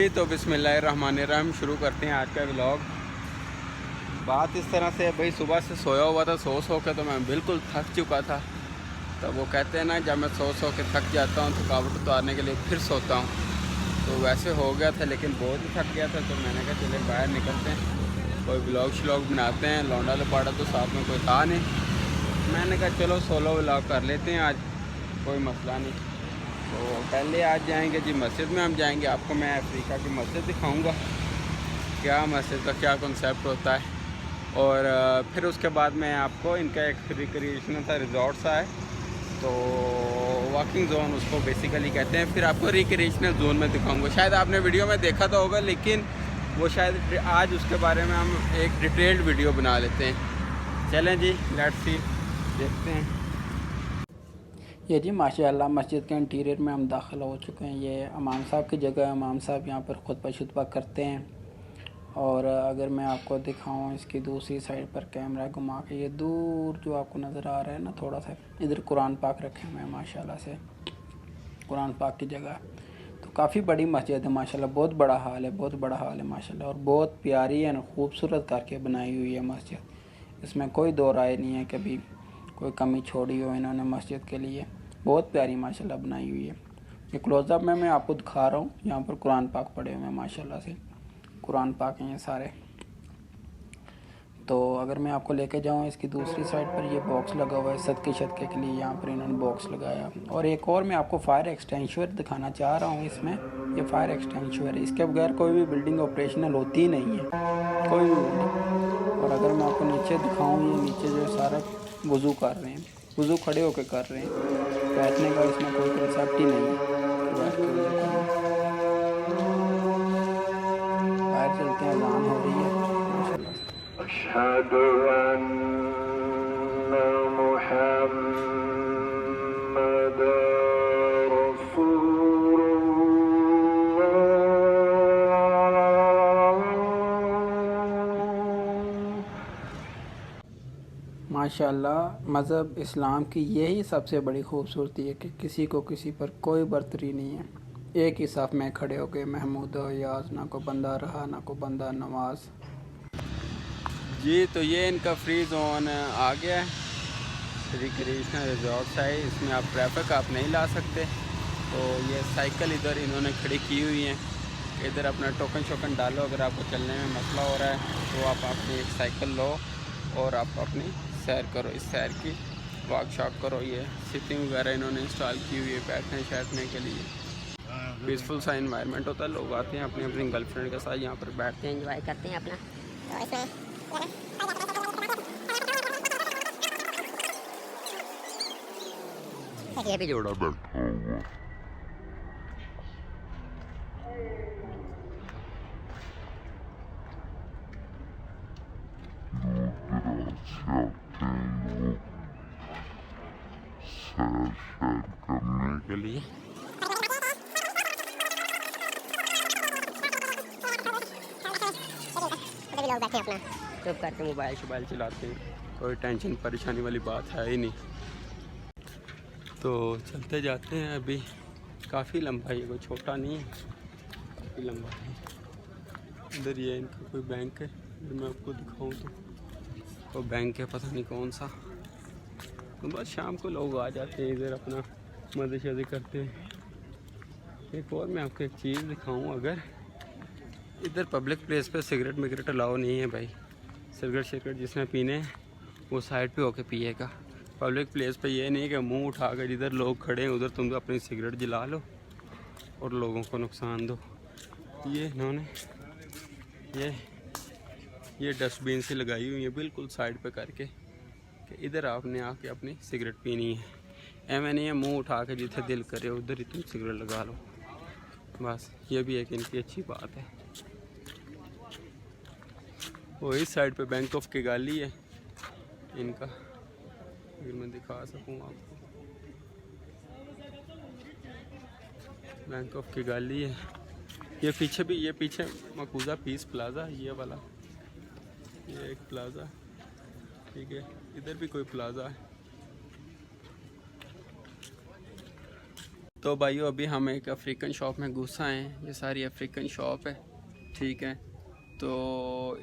तो बिस्मिल्लाहिर्रहमानिर्रहीम शुरू करते हैं आज का व्लॉग। बात इस तरह से भाई, सुबह से सोया हुआ था सो के, तो मैं बिल्कुल थक चुका था। तो वो कहते हैं ना, जब मैं सो के थक जाता हूँ थकावट उतारने के लिए फिर सोता हूँ, तो वैसे हो गया था। लेकिन बहुत ही थक गया था, तो मैंने कहा चले बाहर निकलते हैं, कोई व्लॉग श्लॉग बनाते हैं। लौंडा लपाड़ा तो साथ में कोई था नहीं, मैंने कहा चलो सोलो व्लॉग कर लेते हैं आज, कोई मसला नहीं। तो पहले आज जाएंगे जी मस्जिद में, हम जाएंगे, आपको मैं अफ्रीका की मस्जिद दिखाऊंगा, क्या मस्जिद का क्या कॉन्सेप्ट होता है। और फिर उसके बाद मैं आपको इनका एक रिक्रिएशनल सा रिजॉर्ट सा है, तो वॉकिंग जोन उसको बेसिकली कहते हैं, फिर आपको रिक्रिएशनल जोन में दिखाऊंगा। शायद आपने वीडियो में देखा तो होगा, लेकिन वो शायद आज उसके बारे में हम एक डिटेल्ड वीडियो बना लेते हैं। चलें जी, लेट्स सी, देखते हैं। ये जी माशाल्लाह मस्जिद के इंटीरियर में हम दाखिल हो चुके हैं। ये इमाम साहब की जगह है, इमाम साहब यहाँ पर खुतबा शुतबा करते हैं। और अगर मैं आपको दिखाऊं इसकी दूसरी साइड पर कैमरा घुमा के, ये दूर जो आपको नज़र आ रहा है ना थोड़ा सा, इधर कुरान पाक रखे हुए हैं माशाल्लाह से, कुरान पाक की जगह। तो काफ़ी बड़ी मस्जिद है माशाल्लाह, बहुत बड़ा हाल है, बहुत बड़ा हाल है माशाल्लाह। और बहुत प्यारी है ना, खूबसूरत करके बनाई हुई है मस्जिद, इसमें कोई दो राय नहीं है कभी कोई कमी छोड़ी हो इन्होंने मस्जिद के लिए। बहुत प्यारी माशाल्लाह बनाई हुई है। ये क्लोज़अप में मैं आपको दिखा रहा हूँ, यहाँ पर कुरान पाक पढ़े हुए हैं माशाल्लाह से, कुरान पाक हैं ये सारे। तो अगर मैं आपको लेके जाऊँ इसकी दूसरी साइड पर, ये बॉक्स लगा हुआ है सदके शदके के लिए, यहाँ पर इन्होंने बॉक्स लगाया। और एक और मैं आपको फायर एक्सटेंशर दिखाना चाह रहा हूँ इसमें, ये फायर एक्सटेंशर है, इसके बगैर कोई भी बिल्डिंग ऑपरेशनल होती ही नहीं है, कोई भी बिल्डिंग। और अगर मैं आपको नीचे दिखाऊँ, ये नीचे जो सारा वज़ू कर रहे हैं, वज़ू खड़े होकर कर रहे हैं, बैठने का इसमें कोई कंसेप्ट ही नहीं है कि बैठ के वज़ू करना। बाहर चलते हैं, अज़ान हो रही है माशाल्लाह से। अशहदु अन्ना मुहम्मदर माशाल्लाह मज़हब इस्लाम की यही सबसे बड़ी खूबसूरती है कि किसी को किसी पर कोई बर्तरी नहीं है। एक ही साथ में खड़े हो गए, महमूद याज, ना को बंदा रहा ना को बंदा नवाज। जी तो ये इनका फ्री जोन आ गया है, रिक्रिएशनल रिजॉर्ट है, इसमें आप ट्रैफिक आप नहीं ला सकते। तो ये साइकिल इधर इन्होंने खड़ी की हुई हैं, इधर अपना टोकन शोकन डालो, अगर आपको चलने में मसला हो रहा है तो आप अपनी एक साइकिल लो और आप अपनी सैर करो, इस सैर की वॉक शॉक करो। ये सिटिंग वगैरह इन्होंने इंस्टॉल की हुई है बैठने शैठने के लिए, पीसफुल सा इन्वायरमेंट होता है। लोग आते हैं अपनी अपनी गर्लफ्रेंड के साथ यहाँ पर बैठते हैं, एंजॉय करते हैं अपना। तो ये भी जोड़ा बैठा हुआ करने के लिए। लोग बैठे अपना चुप करके मोबाइल शोबाइल चलाते हैं, कोई टेंशन परेशानी वाली बात है ही नहीं। तो चलते जाते हैं, अभी काफ़ी लंबा है, कोई छोटा नहीं है, काफ़ी लंबा है। इधर ये इनका कोई बैंक है, मैं आपको दिखाऊं तो बैंक है, पता नहीं कौन सा। तो बस शाम को लोग आ जाते हैं इधर, अपना मज़े शज़े करते हैं। एक और मैं आपको एक चीज़ दिखाऊं, अगर इधर पब्लिक प्लेस पे सिगरेट मिगरेट अलाउ नहीं है भाई। सिगरेट जिसमें पीने वो साइड पे होके पिएगा। पब्लिक प्लेस पे ये नहीं कि मुंह उठा कर जिधर लोग खड़े हैं उधर तुम तो अपनी सिगरेट जला लो और लोगों को नुकसान दो। ये इन्होंने ये डस्टबिन से लगाई हुई है बिल्कुल साइड पे करके कि इधर आपने आके अपनी सिगरेट पीनी है। एवं नहीं है मुँह उठा के जिथे दिल करे उधर ही तुम सिगरेट लगा लो, बस ये भी एक इनकी अच्छी बात है। वो इस साइड पे बैंक ऑफ किगाली है इनका, अगर मैं दिखा सकूँ आपको, बैंक ऑफ किगाली है। ये पीछे मकूजा पीस प्लाजा, ये वाला ये एक प्लाजा, ठीक है, इधर भी कोई प्लाजा है। तो भाइयों अभी हम एक अफ्रीकन शॉप में घुस आए हैं। ये सारी अफ्रीकन शॉप है, ठीक है। तो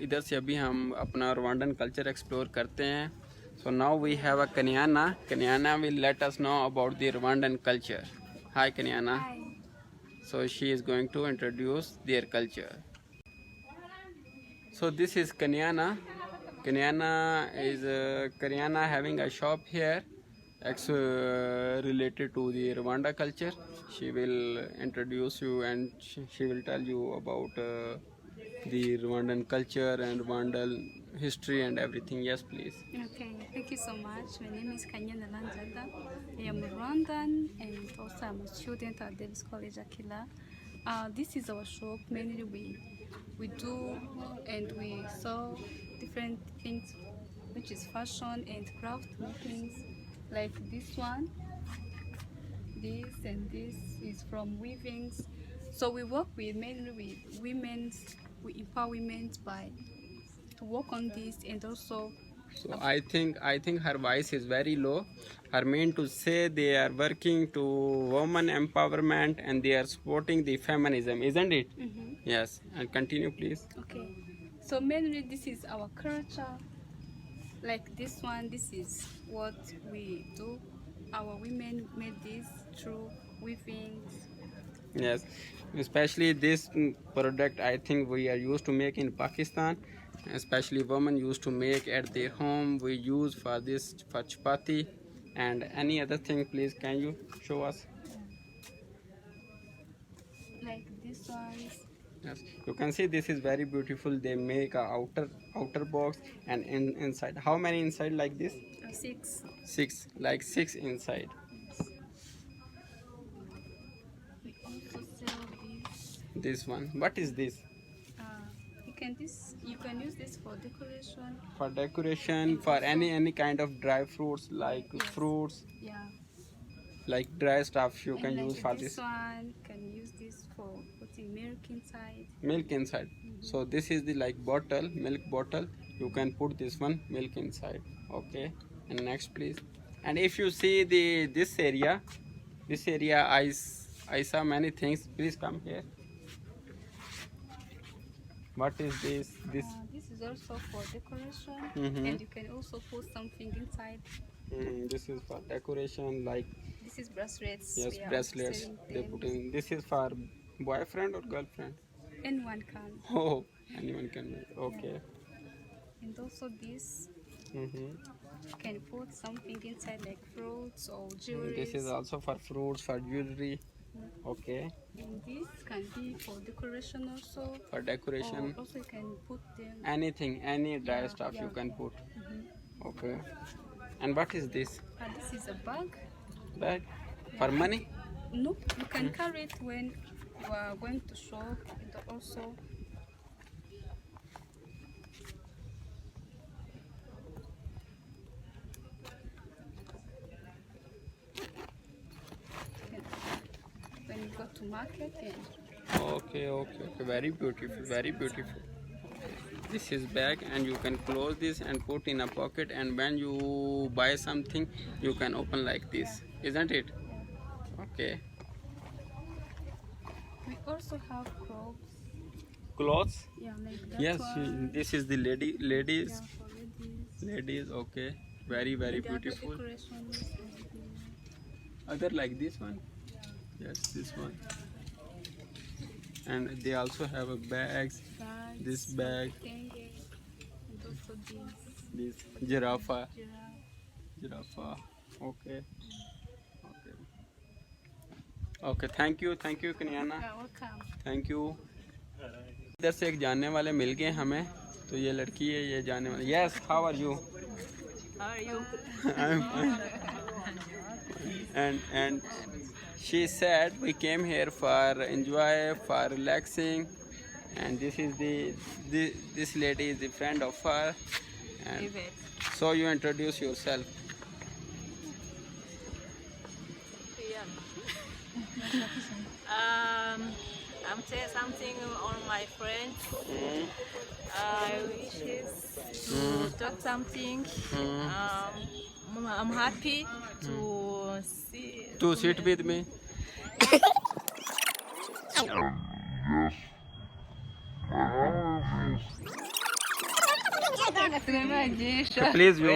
इधर से अभी हम अपना रवांडन कल्चर एक्सप्लोर करते हैं। So now we have a Kanyana. Kanyana will let us know about the Rwandan culture. Hi Kanyana. So she is going to introduce their culture. So this is Kanyana. Kanyana is Kanyana having a shop here, related to the Rwanda culture. She will introduce you and she will tell you about the Rwandan culture and Rwandan history and everything. Yes, please. Okay, thank you so much. My name is Kanyana Lanjada. I am a Rwandan and also I'm a student at Davis College Akila. This is our shop. Mainly we do and we sell different things, which is fashion and craft things, like this one. This and this is from weavings. So we work with mainly with women's. We empower women by to work on this and also. So I think her voice is very low. Her mean to say they are working to woman empowerment and they are supporting the feminism, isn't it? Yes. And continue, please. Okay, so mainly this is our culture. Like this one, this is what we do. Our women made this through weavings. Yes. Especially this product, I think we are used to make in Pakistan. Especially women used to make at their home. We use for this for chapati and any other thing. Please, can you show us? Like this ones. Yes, you can see this is very beautiful. They make a outer box and inside. How many inside like this? 6. Six, like six inside. We also sell this. This one. What is this? You can use this for decoration. For decoration, for any kind of dry fruits like Yes. fruits, Yeah. like dry stuff you And can like use for this this. one, can use this for putting milk inside. Milk inside. So this is the like bottle, milk bottle. You can put this one milk inside. Okay. And next, please. And if you see this area, I saw many things. Please come here. What is this? This is also for decoration, Mhm. and you can also put something inside. This is for decoration, like This is bracelets. yes, We are bracelets. selling They them. put in. This is for boyfriend or girlfriend. Anyone can. Oh, anyone can make. Okay. And also this, Mm-hmm. you can put something inside like fruits or jewelry. This is also for fruits, for jewelry. Okay. And this can be for decoration also. For decoration, Or also you can put them. anything, any dry Yeah, stuff you yeah. can put. Okay. And what is this? This is a bag. Bag for money? No, you can carry it when you are going to shop. And also, when you go to market, and Okay, okay, okay. Very beautiful, very beautiful. This is bag and you can close this and put in a pocket, and when you buy something you can open like this, isn't it? Okay. we also have clothes. Clothes? Yeah, like that Yes, one. this is the ladies. Yeah, for ladies. Ladies, okay. Very, very And the other beautiful. decorations and the- Other like this one? Yes, this one. And they also have a bags. bags, This bag. Tenge, and also this This giraffe. giraffe. Okay. Okay. Okay. Thank you, Kanyana. Welcome. Thank you. इधर से एक जानने वाले मिल गए हमें, तो ये लड़की है, ये जानने वाले। Yes, how are you? How are you? I am fine. And she said we came here for enjoy, for relaxing, and this lady is the friend of her, and so you introduce yourself. I'm say something on my friends. I wish to talk something. I'm happy to see. To sit with me. Please, you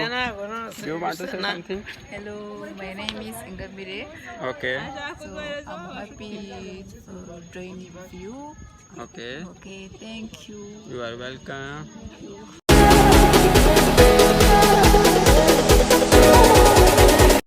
want to say something? Hello, my name is Ingabire. Okay. So I'm happy to join with you. Okay. Okay, thank you. You are welcome.